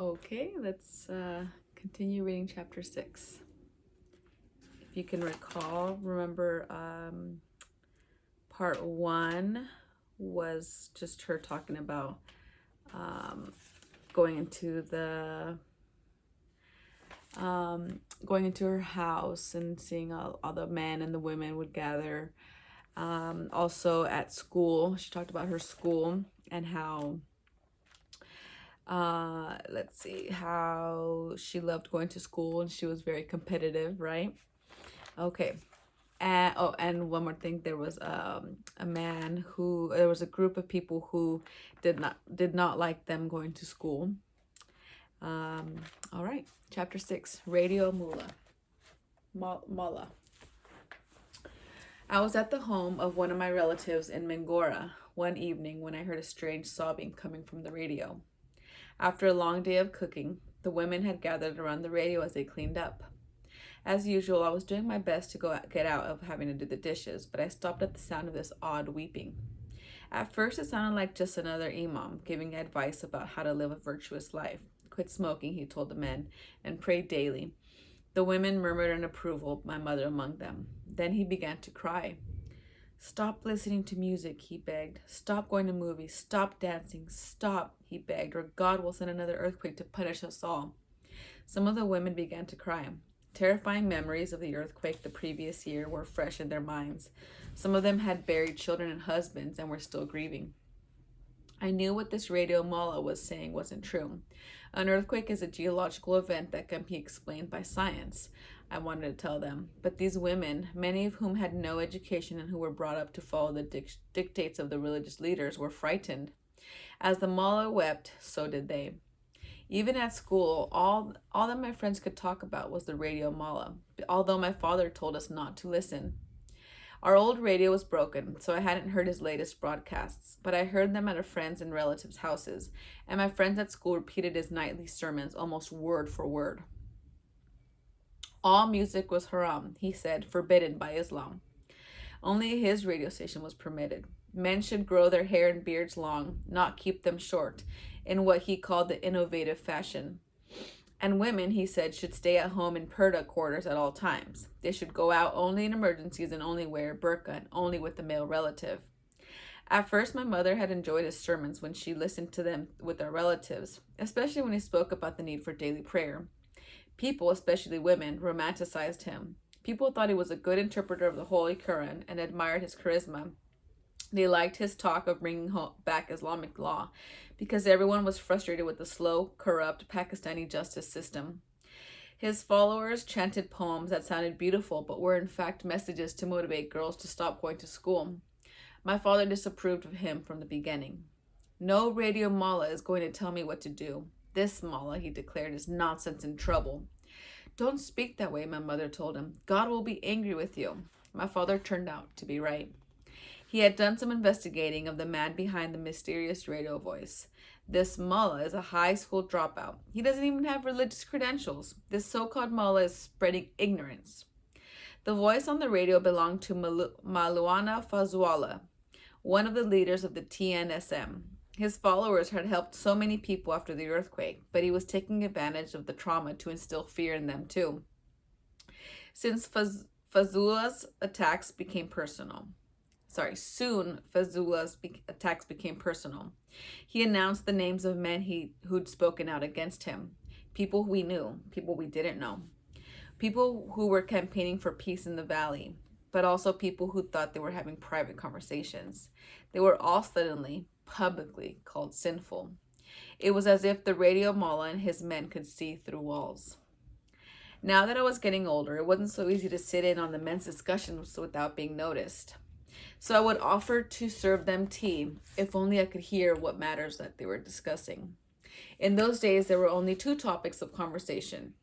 Okay, let's continue reading chapter 6. If you can remember part 1 was just her talking about um, going into the going into her house and seeing all the men and the women would gather. Also at school, she talked about her school and how let's see, how she loved going to school and she was very competitive, right? Okay. And one more thing, there was there was a group of people who did not like them going to school. All right, chapter 6, Radio Mala. I was at the home of one of my relatives in Mingora one evening when I heard a strange sobbing coming from the radio. After a long day of cooking, the women had gathered around the radio as they cleaned up. As usual, I was doing my best to get out of having to do the dishes, but I stopped at the sound of this odd weeping. At first, it sounded like just another imam giving advice about how to live a virtuous life. Quit smoking, he told the men, and pray daily. The women murmured in approval, my mother among them. Then he began to cry. Stop listening to music, he begged. Stop going to movies. Stop dancing. Stop, he begged, or God will send another earthquake to punish us all. Some of the women began to cry. Terrifying memories of the earthquake the previous year were fresh in their minds. Some of them had buried children and husbands and were still grieving. I knew what this Radio Mala was saying wasn't true. An earthquake is a geological event that can be explained by science, I wanted to tell them. But these women, many of whom had no education and who were brought up to follow the dictates of the religious leaders, were frightened. As the Mala wept, so did they. Even at school, all that my friends could talk about was the Radio Mala, although my father told us not to listen. Our old radio was broken, so I hadn't heard his latest broadcasts, but I heard them at a friend's and relatives' houses, and my friends at school repeated his nightly sermons almost word for word. All music was haram, he said, forbidden by Islam. Only his radio station was permitted. Men should grow their hair and beards long, not keep them short, in what he called the innovative fashion. And women, he said, should stay at home in purdah quarters at all times. They should go out only in emergencies and only wear burqa and only with a male relative. At first, my mother had enjoyed his sermons when she listened to them with our relatives, especially when he spoke about the need for daily prayer. People, especially women, romanticized him. People thought he was a good interpreter of the Holy Quran and admired his charisma. They liked his talk of bringing back Islamic law because everyone was frustrated with the slow, corrupt Pakistani justice system. His followers chanted poems that sounded beautiful but were in fact messages to motivate girls to stop going to school. My father disapproved of him from the beginning. No Radio Mala is going to tell me what to do. This Mala, he declared, is nonsense and trouble. Don't speak that way, my mother told him. God will be angry with you. My father turned out to be right. He had done some investigating of the man behind the mysterious radio voice. This mullah is a high school dropout. He doesn't even have religious credentials. This so-called mullah is spreading ignorance. The voice on the radio belonged to Maulana Fazlullah, one of the leaders of the TNSM. His followers had helped so many people after the earthquake, but he was taking advantage of the trauma to instill fear in them too. Since Fazlullah's attacks became personal. Soon Fazlullah's attacks became personal. He announced the names of men who'd spoken out against him. People we knew, people we didn't know. People who were campaigning for peace in the valley, but also people who thought they were having private conversations. They were all suddenly, publicly called sinful. It was as if the Radio Mullah and his men could see through walls. Now that I was getting older, it wasn't so easy to sit in on the men's discussions without being noticed. So I would offer to serve them tea, if only I could hear what matters that they were discussing. In those days, there were only two topics of conversation: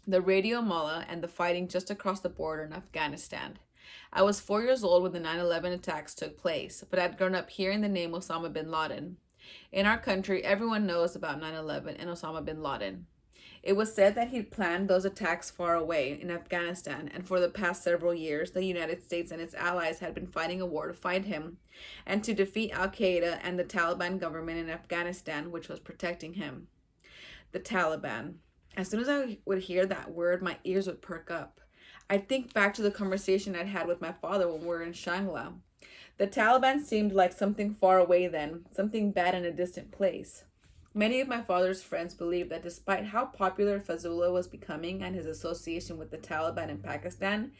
the Radio Mullah and the fighting just across the border in Afghanistan. I was 4 years old when the 9/11 attacks took place, but I'd grown up hearing the name Osama bin Laden. In our country, everyone knows about 9/11 and Osama bin Laden. It was said that he'd planned those attacks far away in Afghanistan, and for the past several years, the United States and its allies had been fighting a war to find him and to defeat Al-Qaeda and the Taliban government in Afghanistan, which was protecting him. The Taliban. As soon as I would hear that word, my ears would perk up. I'd think back to the conversation I'd had with my father when we were in Shangla. The Taliban seemed like something far away then, something bad in a distant place. Many of my father's friends believed that despite how popular Fazullah was becoming and his association with the Taliban in Pakistan,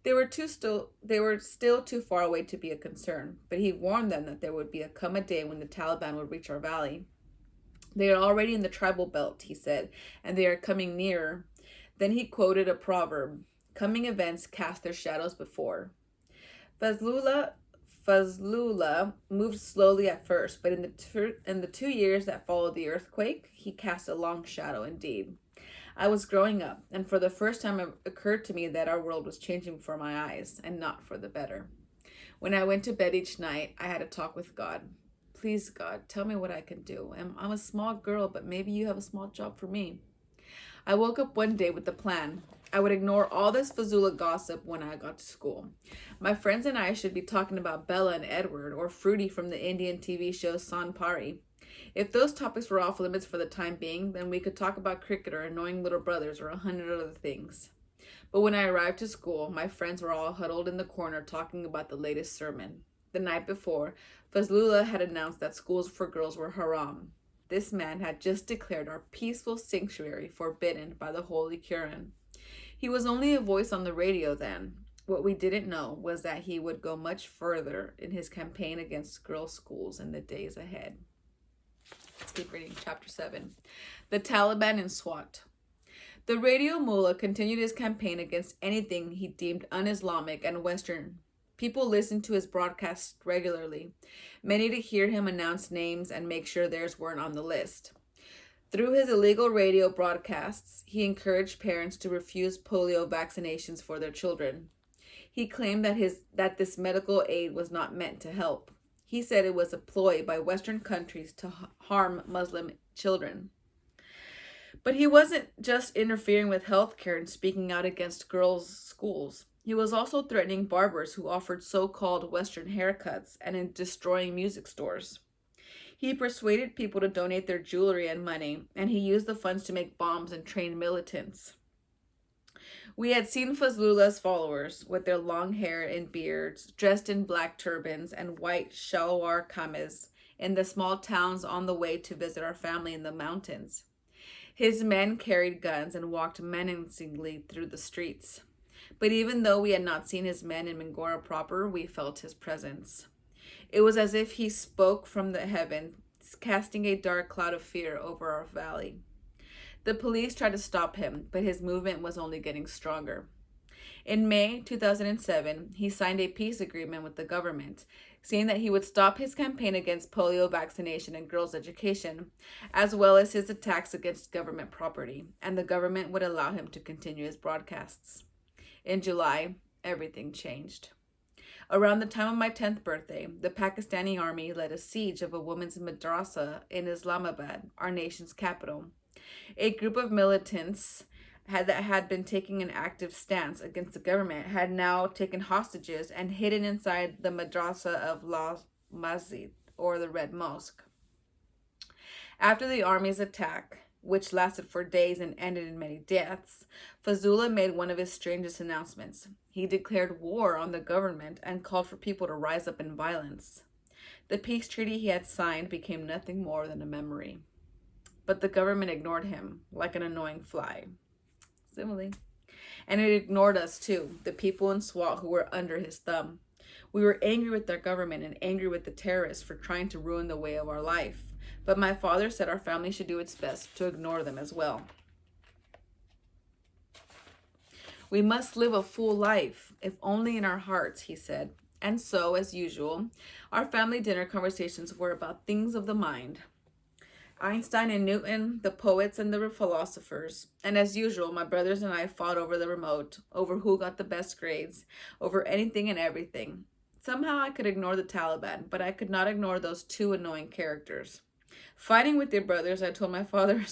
they were still too far away to be a concern. But he warned them that there would come a day when the Taliban would reach our valley. They are already in the tribal belt, he said, and they are coming nearer. Then he quoted a proverb, coming events cast their shadows before. Fazlullah moved slowly at first, but in the 2 years that followed the earthquake, he cast a long shadow indeed. I was growing up, and for the first time it occurred to me that our world was changing before my eyes, and not for the better. When I went to bed each night, I had a talk with God. Please, God, tell me what I can do. I'm a small girl, but maybe you have a small job for me. I woke up one day with the plan. I would ignore all this Fazula gossip when I got to school. My friends and I should be talking about Bella and Edward or Fruity from the Indian TV show Sanpari. If those topics were off limits for the time being, then we could talk about cricket or annoying little brothers or 100 other things. But when I arrived to school, my friends were all huddled in the corner talking about the latest sermon. The night before, Fazlullah had announced that schools for girls were haram. This man had just declared our peaceful sanctuary forbidden by the Holy Quran. He was only a voice on the radio then. What we didn't know was that he would go much further in his campaign against girls' schools in the days ahead. Let's keep reading. Chapter 7. The Taliban in Swat. The radio mullah continued his campaign against anything he deemed un-Islamic and Western. People listened to his broadcasts regularly, many to hear him announce names and make sure theirs weren't on the list. Through his illegal radio broadcasts, he encouraged parents to refuse polio vaccinations for their children. He claimed that this medical aid was not meant to help. He said it was a ploy by Western countries to harm Muslim children. But he wasn't just interfering with healthcare and speaking out against girls' schools. He was also threatening barbers who offered so-called Western haircuts and in destroying music stores. He persuaded people to donate their jewelry and money, and he used the funds to make bombs and train militants. We had seen Fazlullah's followers, with their long hair and beards, dressed in black turbans and white shalwar kameez, in the small towns on the way to visit our family in the mountains. His men carried guns and walked menacingly through the streets. But even though we had not seen his men in Mingora proper, we felt his presence. It was as if he spoke from the heavens, casting a dark cloud of fear over our valley. The police tried to stop him, but his movement was only getting stronger. In May 2007, he signed a peace agreement with the government, saying that he would stop his campaign against polio vaccination and girls' education, as well as his attacks against government property, and the government would allow him to continue his broadcasts. In July, everything changed. Around the time of my 10th birthday, the Pakistani army led a siege of a women's madrasa in Islamabad, our nation's capital. A group of militants that had been taking an active stance against the government had now taken hostages and hidden inside the madrasa of La Masjid, or the Red Mosque. After the army's attack, which lasted for days and ended in many deaths, Fazullah made one of his strangest announcements. He declared war on the government and called for people to rise up in violence. The peace treaty he had signed became nothing more than a memory. But the government ignored him like an annoying fly. Simile. And it ignored us too, the people in Swat who were under his thumb. We were angry with their government and angry with the terrorists for trying to ruin the way of our life. But my father said our family should do its best to ignore them as well. We must live a full life, if only in our hearts, he said. And so, as usual, our family dinner conversations were about things of the mind. Einstein and Newton, the poets and the philosophers. And as usual, my brothers and I fought over the remote, over who got the best grades, over anything and everything. Somehow I could ignore the Taliban, but I could not ignore those two annoying characters. Fighting with your brothers, I told my father,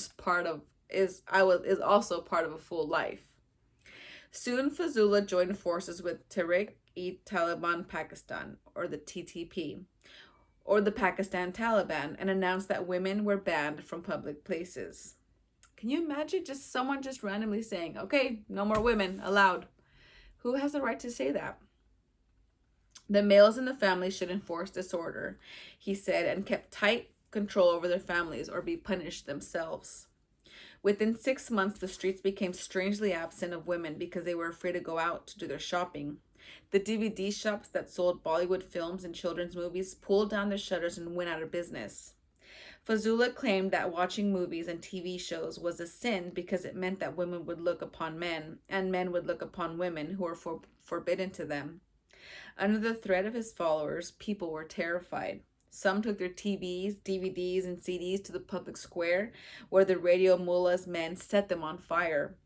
is also part of a full life. Soon Fazullah joined forces with Tehrik-e-Taliban Pakistan, or the TTP, or the Pakistan Taliban, and announced that women were banned from public places. Can you imagine just someone just randomly saying, okay, no more women allowed? Who has the right to say that? The males in the family should enforce this order, he said, and kept tight control over their families or be punished themselves. Within 6 months, the streets became strangely absent of women because they were afraid to go out to do their shopping. The DVD shops that sold Bollywood films and children's movies pulled down their shutters and went out of business. Fazula claimed that watching movies and TV shows was a sin because it meant that women would look upon men and men would look upon women who were forbidden to them. Under the threat of his followers, people were terrified. Some took their TVs, DVDs, and CDs to the public square, where the Radio Mullah's men set them on fire.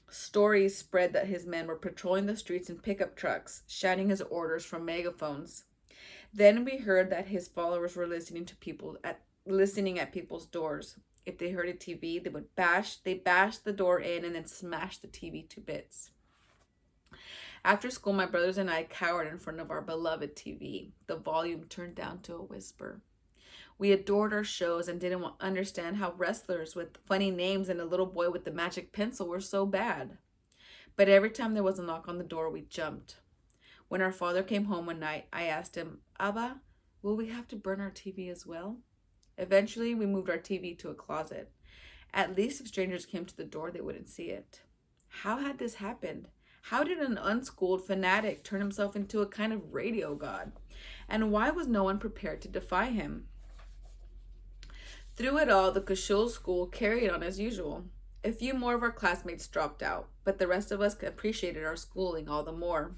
Stories spread that his men were patrolling the streets in pickup trucks, shouting his orders from megaphones. Then we heard that his followers were listening at people's doors. If they heard a TV, they bashed the door in and then smashed the TV to bits. After school, my brothers and I cowered in front of our beloved TV, the volume turned down to a whisper. We adored our shows and didn't understand how wrestlers with funny names and a little boy with the magic pencil were so bad. But every time there was a knock on the door, we jumped. When our father came home one night, I asked him, Abba, will we have to burn our TV as well? Eventually, we moved our TV to a closet. At least if strangers came to the door, they wouldn't see it. How had this happened? How did an unschooled fanatic turn himself into a kind of radio god? And why was no one prepared to defy him? Through it all, the Kushul school carried on as usual. A few more of our classmates dropped out, but the rest of us appreciated our schooling all the more.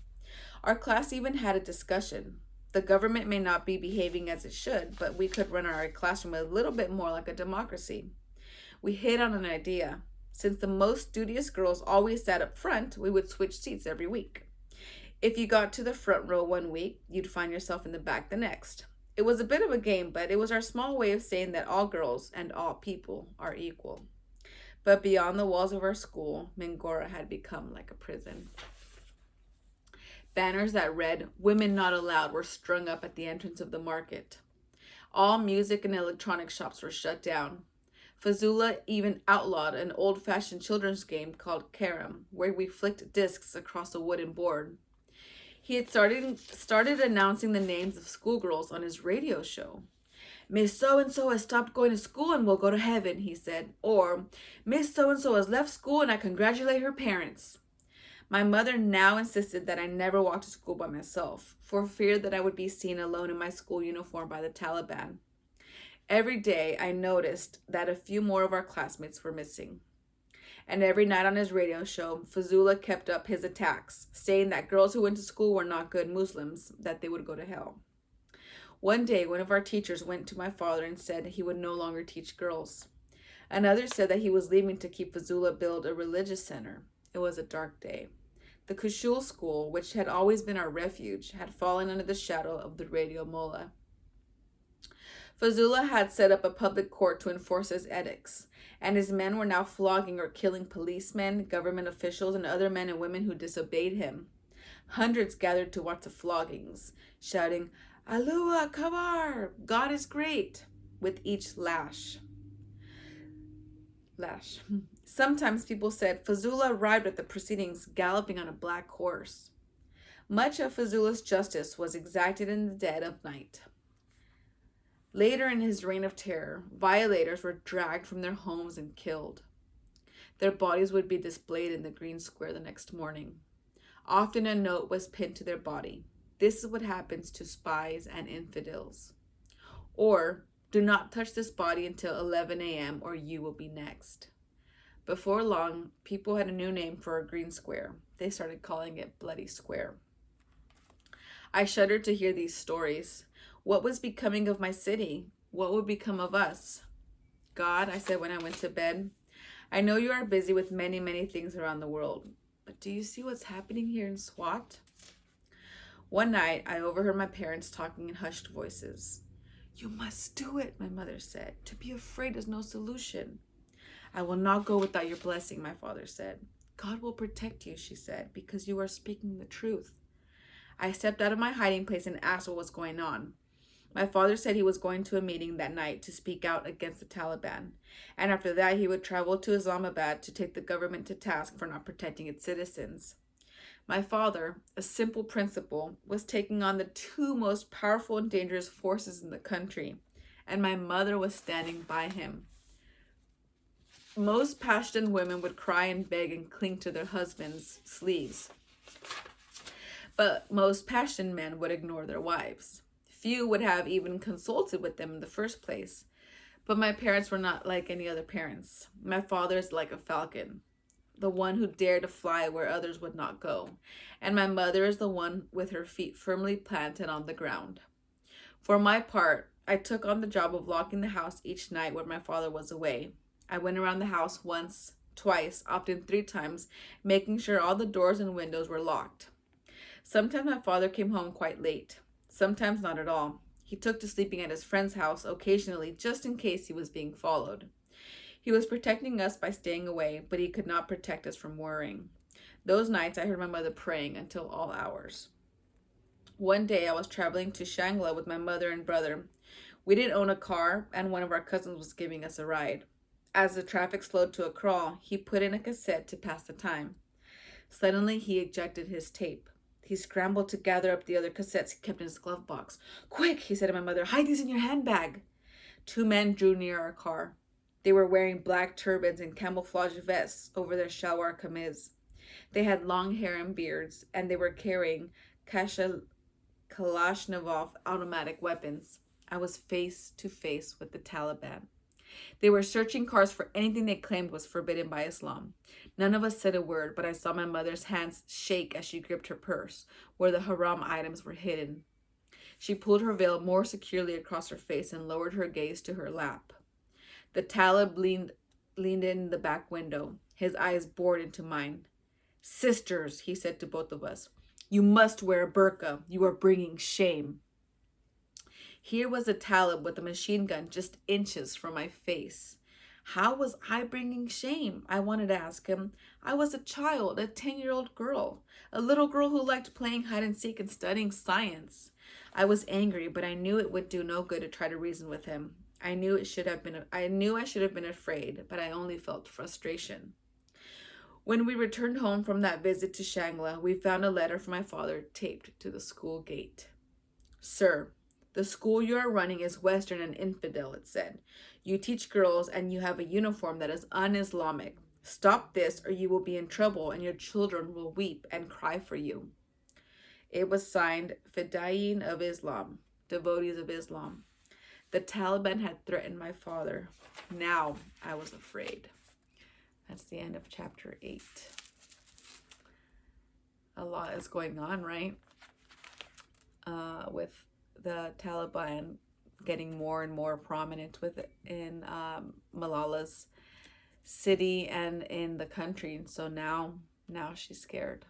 Our class even had a discussion. The government may not be behaving as it should, but we could run our classroom a little bit more like a democracy. We hit on an idea. Since the most studious girls always sat up front, we would switch seats every week. If you got to the front row one week, you'd find yourself in the back the next. It was a bit of a game, but it was our small way of saying that all girls and all people are equal. But beyond the walls of our school, Mingora had become like a prison. Banners that read, "Women Not Allowed," were strung up at the entrance of the market. All music and electronic shops were shut down. Fazula even outlawed an old-fashioned children's game called Carom, where we flicked discs across a wooden board. He had started announcing the names of schoolgirls on his radio show. "Miss So-and-so has stopped going to school and will go to heaven," he said. Or, "Miss So-and-so has left school and I congratulate her parents." My mother now insisted that I never walk to school by myself, for fear that I would be seen alone in my school uniform by the Taliban. Every day, I noticed that a few more of our classmates were missing. And every night on his radio show, Fazula kept up his attacks, saying that girls who went to school were not good Muslims, that they would go to hell. One day, one of our teachers went to my father and said he would no longer teach girls. Another said that he was leaving to keep Fazula build a religious center. It was a dark day. The Kushul school, which had always been our refuge, had fallen under the shadow of the Radio Mullah. Fazula had set up a public court to enforce his edicts, and his men were now flogging or killing policemen, government officials, and other men and women who disobeyed him. Hundreds gathered to watch the floggings, shouting, "Allahu Akbar, God is great," with each lash. Sometimes people said Fazula arrived at the proceedings galloping on a black horse. Much of Fazula's justice was exacted in the dead of night. Later in his reign of terror, violators were dragged from their homes and killed. Their bodies would be displayed in the green square the next morning. Often a note was pinned to their body. "This is what happens to spies and infidels." Or, "Do not touch this body until 11 a.m. or you will be next." Before long, people had a new name for a green square. They started calling it Bloody Square. I shuddered to hear these stories. What was becoming of my city? What would become of us? "God," I said when I went to bed, "I know you are busy with many, many things around the world, but do you see what's happening here in Swat?" One night, I overheard my parents talking in hushed voices. "You must do it," my mother said. "To be afraid is no solution." "I will not go without your blessing," my father said. "God will protect you," she said, "because you are speaking the truth." I stepped out of my hiding place and asked what was going on. My father said he was going to a meeting that night to speak out against the Taliban, and after that he would travel to Islamabad to take the government to task for not protecting its citizens. My father, a simple principal, was taking on the two most powerful and dangerous forces in the country, and my mother was standing by him. Most Pashtun women would cry and beg and cling to their husbands' sleeves, but most Pashtun men would ignore their wives. Few would have even consulted with them in the first place. But my parents were not like any other parents. My father is like a falcon, the one who dared to fly where others would not go, and my mother is the one with her feet firmly planted on the ground. For my part, I took on the job of locking the house each night when my father was away. I went around the house once, twice, often 3 times, making sure all the doors and windows were locked. Sometimes my father came home quite late, sometimes not at all. He took to sleeping at his friend's house occasionally just in case he was being followed. He was protecting us by staying away, but he could not protect us from worrying. Those nights I heard my mother praying until all hours. One day I was traveling to Shangla with my mother and brother. We didn't own a car, and one of our cousins was giving us a ride. As the traffic slowed to a crawl, he put in a cassette to pass the time. Suddenly he ejected his tape. He scrambled to gather up the other cassettes he kept in his glove box. "Quick," he said to my mother, "hide these in your handbag." 2 men drew near our car. They were wearing black turbans and camouflage vests over their shalwar kameez. They had long hair and beards, and they were carrying Kalashnikov automatic weapons. I was face to face with the Taliban. They were searching cars for anything they claimed was forbidden by Islam. None of us said a word, but I saw my mother's hands shake as she gripped her purse, where the haram items were hidden. She pulled her veil more securely across her face and lowered her gaze to her lap. The Talib leaned in the back window. His eyes bored into mine. "Sisters," he said to both of us, "you must wear a burqa. You are bringing shame." Here was a Talib with a machine gun just inches from my face. How was I bringing shame? I wanted to ask him. I was a child, a 10-year-old girl, a little girl who liked playing hide and seek and studying science. I was angry, but I knew it would do no good to try to reason with him. I knew I should have been afraid, but I only felt frustration. When we returned home from that visit to Shangla, we found a letter from my father taped to the school gate. "Sir, the school you are running is Western and infidel," it said. "You teach girls and you have a uniform that is un-Islamic. Stop this or you will be in trouble and your children will weep and cry for you." It was signed Fedayeen of Islam, devotees of Islam. The Taliban had threatened my father. Now I was afraid. That's the end of chapter 8. A lot is going on, right? With the Taliban getting more and more prominent in Malala's city and in the country. So now she's scared.